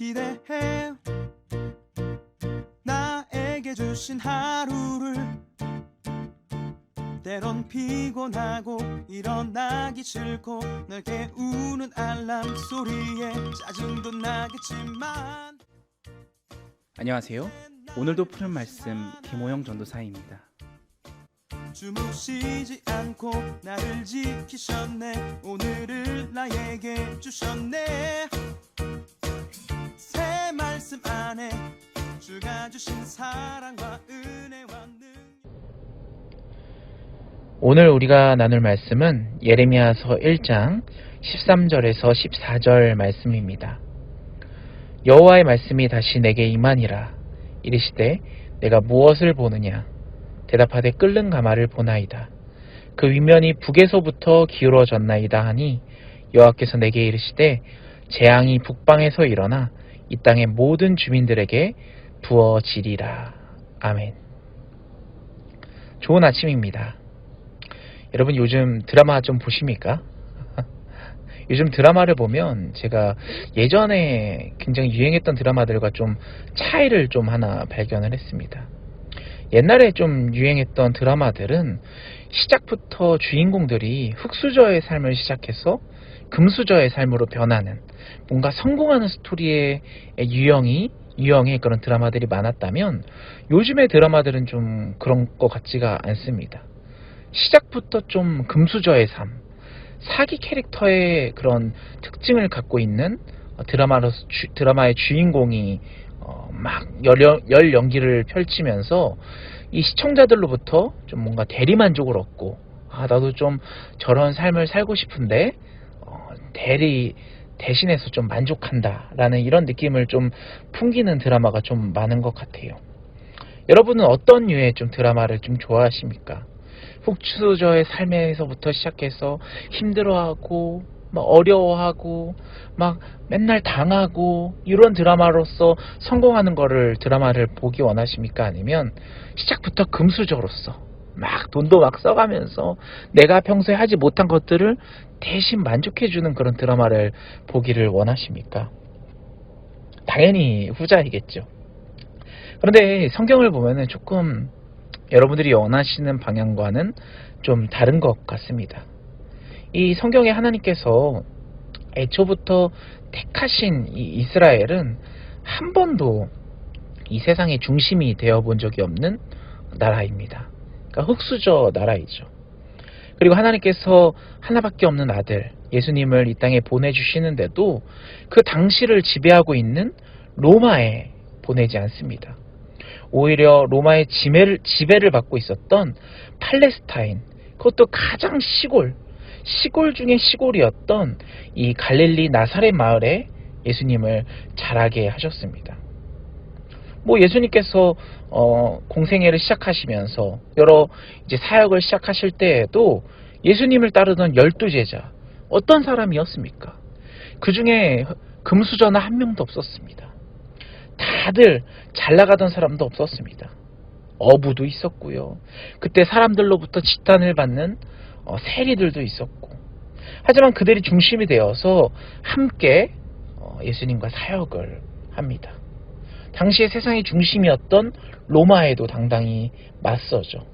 기대해 나에게 주신 하루를 때론 피곤하고 일어나기 싫고 널 깨우는 알람 소리에 짜증도 나겠지만 안녕하세요. 오늘도 푸른 말씀 김호영 전도사입니다. 주무시지 않고 나를 지키셨네. 오늘을 나에게 주셨네. 새 말씀 안에 주가 주신 사랑과 은혜와 오늘 우리가 나눌 말씀은 예레미야서 1장 13절에서 14절 말씀입니다. 여호와의 말씀이 다시 내게 임하니라. 이르시되 내가 무엇을 보느냐? 대답하되 끓는 가마를 보나이다. 그 윗면이 북에서부터 기울어졌나이다 하니 여호와께서 내게 이르시되 재앙이 북방에서 일어나 이 땅의 모든 주민들에게 부어지리라. 아멘. 좋은 아침입니다. 여러분 요즘 드라마 좀 보십니까? 요즘 드라마를 보면 제가 예전에 굉장히 유행했던 드라마들과 좀 차이를 좀 하나 발견을 했습니다. 옛날에 좀 유행했던 드라마들은 시작부터 주인공들이 흙수저의 삶을 시작해서 금수저의 삶으로 변하는 뭔가 성공하는 스토리의 유형의 그런 드라마들이 많았다면 요즘의 드라마들은 좀 그런 것 같지가 않습니다. 시작부터 좀 금수저의 삶, 사기 캐릭터의 그런 특징을 갖고 있는 드라마의 주인공이 막 열 연기를 펼치면서 이 시청자들로부터 좀 뭔가 대리만족을 얻고 나도 좀 저런 삶을 살고 싶은데 대신해서 좀 만족한다라는 이런 느낌을 좀 풍기는 드라마가 좀 많은 것 같아요. 여러분은 어떤 류의 좀 드라마를 좀 좋아하십니까? 흙수저의 삶에서부터 시작해서 힘들어하고 막 어려워하고 막 맨날 당하고 이런 드라마로서 성공하는 드라마를 보기 원하십니까? 아니면 시작부터 금수저로서 막 돈도 막 써가면서 내가 평소에 하지 못한 것들을 대신 만족해주는 그런 드라마를 보기를 원하십니까? 당연히 후자이겠죠. 그런데 성경을 보면은 조금 여러분들이 원하시는 방향과는 좀 다른 것 같습니다. 이 성경에 하나님께서 애초부터 택하신 이 이스라엘은 한 번도 이 세상의 중심이 되어본 적이 없는 나라입니다. 그러니까 흙수저 나라이죠. 그리고 하나님께서 하나밖에 없는 아들 예수님을 이 땅에 보내주시는데도 그 당시를 지배하고 있는 로마에 보내지 않습니다. 오히려 로마의 지배를 받고 있었던 팔레스타인, 그것도 가장 시골 중에 시골이었던 이 갈릴리 나사렛 마을에 예수님을 자라게 하셨습니다. 예수님께서 공생애를 시작하시면서 여러 이제 사역을 시작하실 때에도 예수님을 따르던 12제자 어떤 사람이었습니까? 그 중에 금수저나 한 명도 없었습니다. 다들 잘 나가던 사람도 없었습니다. 어부도 있었고요. 그때 사람들로부터 지탄을 받는 세리들도 있었고, 하지만 그들이 중심이 되어서 함께 예수님과 사역을 합니다. 당시에 세상의 중심이었던 로마에도 당당히 맞서죠.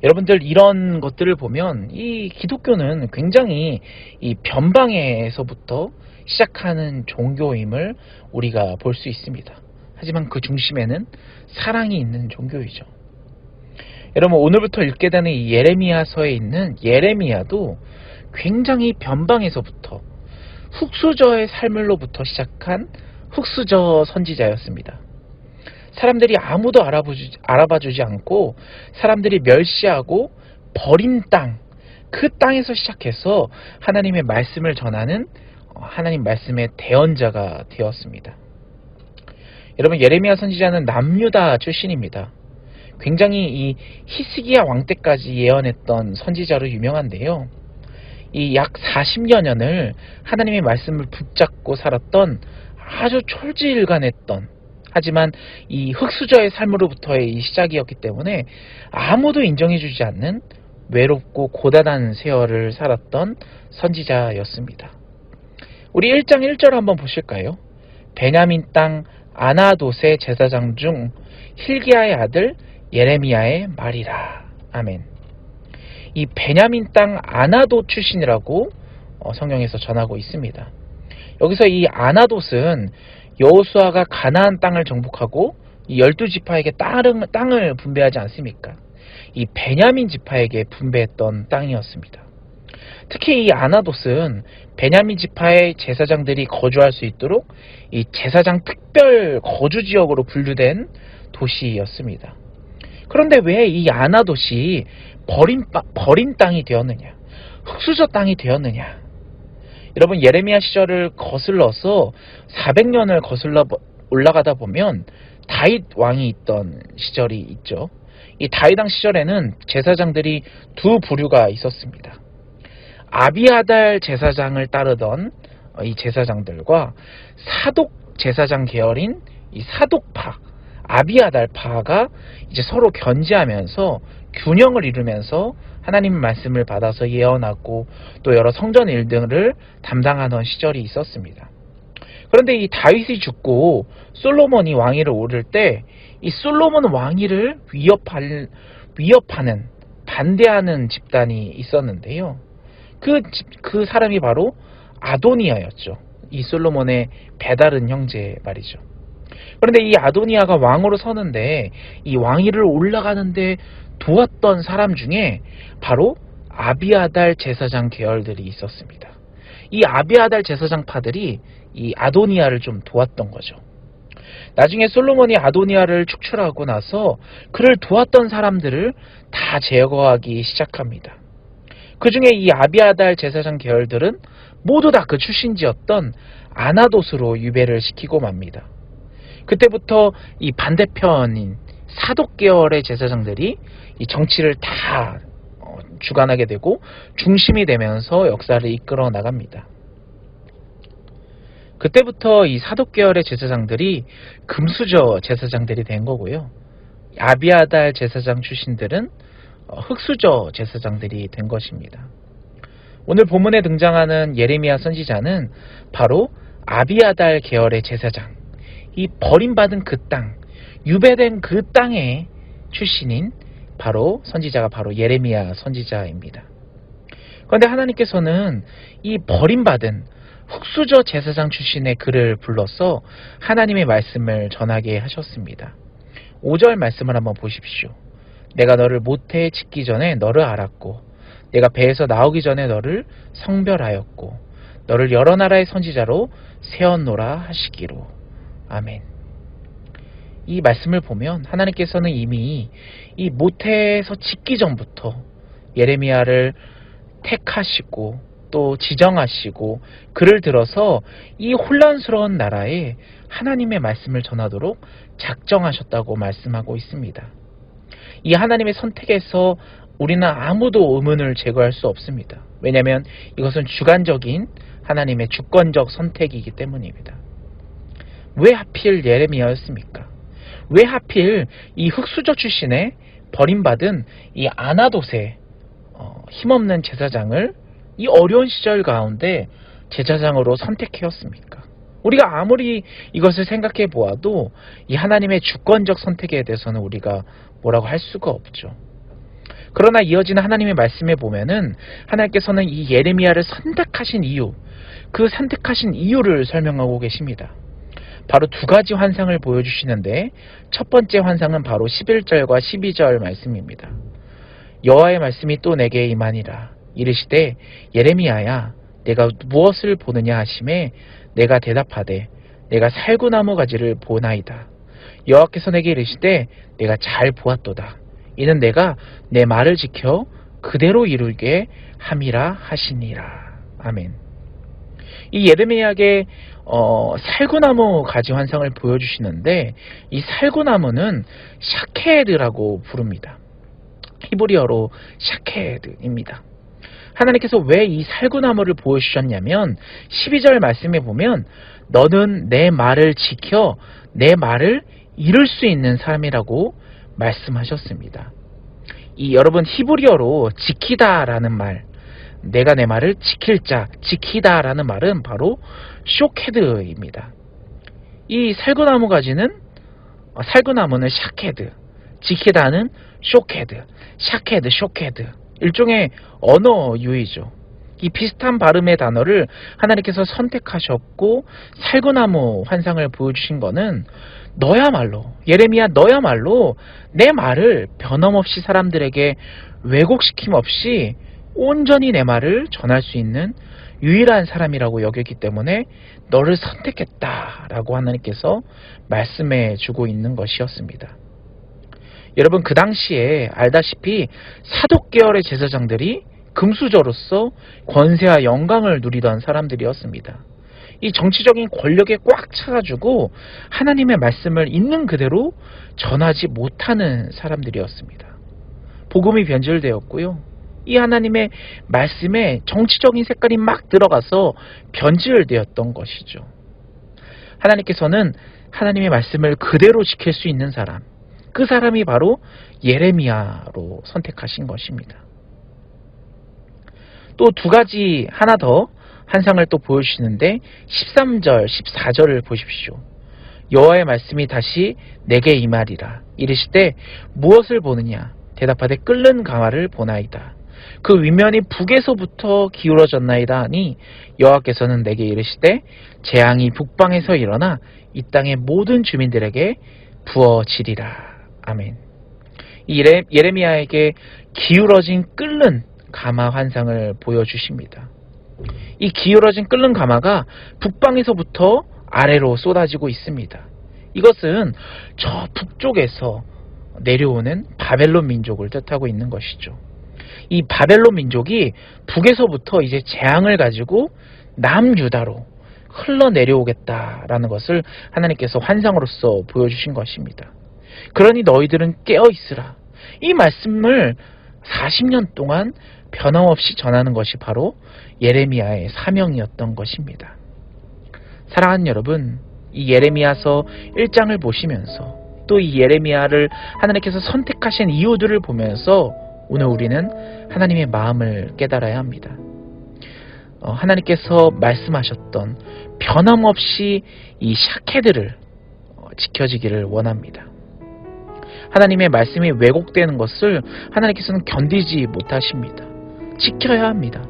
여러분들 이런 것들을 보면 이 기독교는 굉장히 이 변방에서부터 시작하는 종교임을 우리가 볼 수 있습니다. 하지만 그 중심에는 사랑이 있는 종교이죠. 여러분 오늘부터 읽게 되는 이 예레미야서에 있는 예레미야도 굉장히 변방에서부터 흙수저의 삶으로부터 시작한 흙수저 선지자였습니다. 사람들이 아무도 알아봐주지 않고 사람들이 멸시하고 버린 땅, 그 땅에서 시작해서 하나님의 말씀을 전하는 하나님 말씀의 대언자가 되었습니다. 여러분 예레미야 선지자는 남유다 출신입니다. 굉장히 이 히스기야 왕 때까지 예언했던 선지자로 유명한데요. 이 약 40여 년을 하나님의 말씀을 붙잡고 살았던 아주 촐지일관했던, 하지만 이 흙수저의 삶으로부터의 이 시작이었기 때문에 아무도 인정해주지 않는 외롭고 고단한 세월을 살았던 선지자였습니다. 우리 1장 1절 한번 보실까요? 베냐민 땅 아나돗의 제사장 중 힐기야의 아들 예레미야의 말이라. 아멘. 이 베냐민 땅 아나돗 출신이라고 성경에서 전하고 있습니다. 여기서 이 아나돗은 여호수아가 가나안 땅을 정복하고 이 12지파에게 땅을 분배하지 않습니까? 이 베냐민 지파에게 분배했던 땅이었습니다. 특히 이 아나돗은 베냐민 지파의 제사장들이 거주할 수 있도록 이 제사장 특별 거주 지역으로 분류된 도시였습니다. 그런데 왜 이 아나돗이 버린 땅이 되었느냐? 흙수저 땅이 되었느냐? 여러분, 예레미야 시절을 거슬러서 400년을 거슬러 올라가다 보면 다윗 왕이 있던 시절이 있죠. 이 다윗 왕 시절에는 제사장들이 두 부류가 있었습니다. 아비아달 제사장을 따르던 이 제사장들과 사독 제사장 계열인 이 사독파, 아비아달파가 이제 서로 견제하면서 균형을 이루면서 하나님의 말씀을 받아서 예언하고 또 여러 성전 일들을 담당하던 시절이 있었습니다. 그런데 이 다윗이 죽고 솔로몬이 왕위를 오를 때 이 솔로몬 왕위를 위협하는 반대하는 집단이 있었는데요. 그 사람이 바로 아도니아였죠. 이 솔로몬의 배다른 형제 말이죠. 그런데 이 아도니아가 왕으로 서는데 이 왕위를 올라가는데 도왔던 사람 중에 바로 아비아달 제사장 계열들이 있었습니다. 이 아비아달 제사장파들이 이 아도니아를 좀 도왔던 거죠. 나중에 솔로몬이 아도니아를 축출하고 나서 그를 도왔던 사람들을 다 제거하기 시작합니다. 그 중에 이 아비아달 제사장 계열들은 모두 다 그 출신지였던 아나돗으로 유배를 시키고 맙니다. 그때부터 이 반대편인 사독 계열의 제사장들이 이 정치를 다 주관하게 되고 중심이 되면서 역사를 이끌어 나갑니다. 그때부터 이 사독 계열의 제사장들이 금수저 제사장들이 된 거고요. 아비아달 제사장 출신들은 흙수저 제사장들이 된 것입니다. 오늘 본문에 등장하는 예레미야 선지자는 바로 아비아달 계열의 제사장, 이 버림받은 그 땅, 유배된 그 땅의 출신인 선지자가 바로 예레미야 선지자입니다. 그런데 하나님께서는 이 버림받은 흙수저 제사장 출신의 그를 불러서 하나님의 말씀을 전하게 하셨습니다. 5절 말씀을 한번 보십시오. 내가 너를 모태에 짓기 전에 너를 알았고 내가 배에서 나오기 전에 너를 성별하였고 너를 여러 나라의 선지자로 세웠노라 하시기로. 아멘. 이 말씀을 보면 하나님께서는 이미 이 모태에서 짓기 전부터 예레미야를 택하시고 또 지정하시고 그를 들어서 이 혼란스러운 나라에 하나님의 말씀을 전하도록 작정하셨다고 말씀하고 있습니다. 이 하나님의 선택에서 우리는 아무도 의문을 제거할 수 없습니다. 왜냐하면 이것은 주관적인 하나님의 주권적 선택이기 때문입니다. 왜 하필 예레미야였습니까? 왜 하필 이 흙수저 출신의 버림받은 이 아나돗의 힘없는 제사장을 이 어려운 시절 가운데 제사장으로 선택하였습니까? 우리가 아무리 이것을 생각해 보아도 이 하나님의 주권적 선택에 대해서는 우리가 뭐라고 할 수가 없죠. 그러나 이어지는 하나님의 말씀에 보면은 하나님께서는 이 예레미야를 선택하신 이유, 그 선택하신 이유를 설명하고 계십니다. 바로 두 가지 환상을 보여주시는데 첫 번째 환상은 바로 11절과 12절 말씀입니다. 여호와의 말씀이 또 내게 임하니라. 이르시되 예레미야야 내가 무엇을 보느냐 하시매 내가 대답하되 내가 살구나무 가지를 보나이다. 여호와께서 내게 이르시되 내가 잘 보았도다. 이는 내가 내 말을 지켜 그대로 이루게 함이라 하시니라. 아멘. 이 예레미야에게 살구나무 가지 환상을 보여주시는데 이 살구나무는 샤케드라고 부릅니다. 히브리어로 샤케드입니다. 하나님께서 왜 이 살구나무를 보여주셨냐면 12절 말씀에 보면 너는 내 말을 지켜 내 말을 이룰 수 있는 사람이라고 말씀하셨습니다. 이 여러분 히브리어로 지키다라는 말, 내가 내 말을 지킬 자, 지키다라는 말은 바로 쇼케드입니다. 이 살구나무 가지는 살구나무는 샤케드, 지키다는 쇼케드, 샤케드, 쇼케드. 일종의 언어 유희죠. 이 비슷한 발음의 단어를 하나님께서 선택하셨고 살구나무 환상을 보여주신 거는 너야말로, 예레미야 너야말로 내 말을 변함없이 사람들에게 왜곡시킴 없이 온전히 내 말을 전할 수 있는 유일한 사람이라고 여겼기 때문에 너를 선택했다라고 하나님께서 말씀해 주고 있는 것이었습니다. 여러분, 그 당시에 알다시피 사독 계열의 제사장들이 금수저로서 권세와 영광을 누리던 사람들이었습니다. 이 정치적인 권력에 꽉 차가지고 하나님의 말씀을 있는 그대로 전하지 못하는 사람들이었습니다. 복음이 변질되었고요. 이 하나님의 말씀에 정치적인 색깔이 막 들어가서 변질되었던 것이죠. 하나님께서는 하나님의 말씀을 그대로 지킬 수 있는 사람, 그 사람이 바로 예레미야로 선택하신 것입니다. 또 두 가지 하나 더 환상을 또 보여주시는데 13절, 14절을 보십시오. 여호와의 말씀이 다시 내게 임하리라. 이르시되 무엇을 보느냐? 대답하되 끓는 가마를 보나이다. 그 위면이 북에서부터 기울어졌나이다 하니 여호와께서는 내게 이르시되 재앙이 북방에서 일어나 이 땅의 모든 주민들에게 부어지리라. 아멘. 이 예레미야에게 기울어진 끓는 가마 환상을 보여주십니다. 이 기울어진 끓는 가마가 북방에서부터 아래로 쏟아지고 있습니다. 이것은 저 북쪽에서 내려오는 바벨론 민족을 뜻하고 있는 것이죠. 이 바벨론 민족이 북에서부터 이제 재앙을 가지고 남유다로 흘러내려오겠다라는 것을 하나님께서 환상으로서 보여주신 것입니다. 그러니 너희들은 깨어있으라. 이 말씀을 40년 동안 변함없이 전하는 것이 바로 예레미야의 사명이었던 것입니다. 사랑하는 여러분, 이 예레미야서 1장을 보시면서 또 이 예레미야를 하나님께서 선택하신 이유들을 보면서 오늘 우리는 하나님의 마음을 깨달아야 합니다. 하나님께서 말씀하셨던 변함없이 이 샤케드를 지켜지기를 원합니다. 하나님의 말씀이 왜곡되는 것을 하나님께서는 견디지 못하십니다. 지켜야 합니다.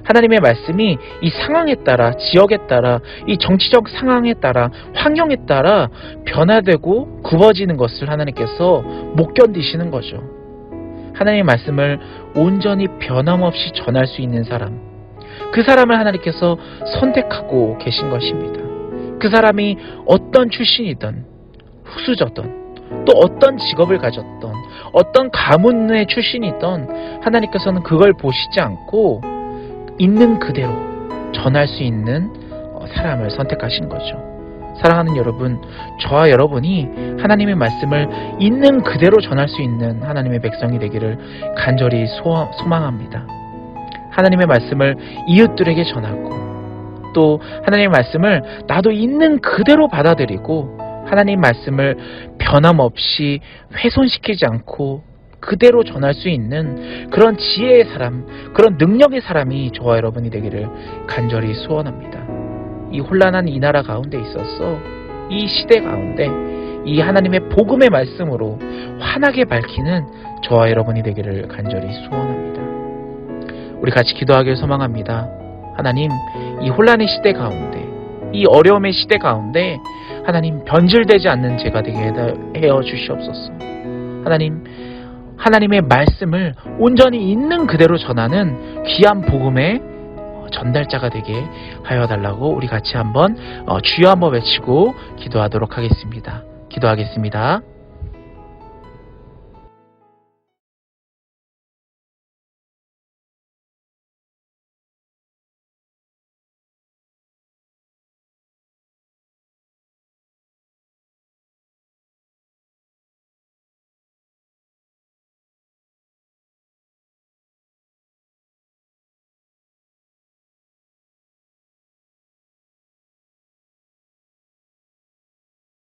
하나님의 말씀이 이 상황에 따라, 지역에 따라, 이 정치적 상황에 따라, 환경에 따라 변화되고 굽어지는 것을 하나님께서 못 견디시는 거죠. 하나님의 말씀을 온전히 변함없이 전할 수 있는 사람, 그 사람을 하나님께서 선택하고 계신 것입니다. 그 사람이 어떤 출신이든 후수저든 또 어떤 직업을 가졌던 어떤 가문의 출신이든 하나님께서는 그걸 보시지 않고 있는 그대로 전할 수 있는 사람을 선택하신 거죠. 사랑하는 여러분, 저와 여러분이 하나님의 말씀을 있는 그대로 전할 수 있는 하나님의 백성이 되기를 간절히 소망합니다. 하나님의 말씀을 이웃들에게 전하고 또 하나님의 말씀을 나도 있는 그대로 받아들이고 하나님 말씀을 변함없이 훼손시키지 않고 그대로 전할 수 있는 그런 지혜의 사람, 그런 능력의 사람이 저와 여러분이 되기를 간절히 소원합니다. 이 혼란한 이 나라 가운데 있어서 이 시대 가운데 이 하나님의 복음의 말씀으로 환하게 밝히는 저와 여러분이 되기를 간절히 소원합니다. 우리 같이 기도하길 소망합니다. 하나님, 이 혼란의 시대 가운데, 이 어려움의 시대 가운데 하나님 변질되지 않는 제가 되게 하여 주시옵소서. 하나님, 하나님의 말씀을 온전히 있는 그대로 전하는 귀한 복음의 전달자가 되게 하여 달라고 우리 같이 한번 주여 한번 외치고 기도하도록 하겠습니다. 기도하겠습니다.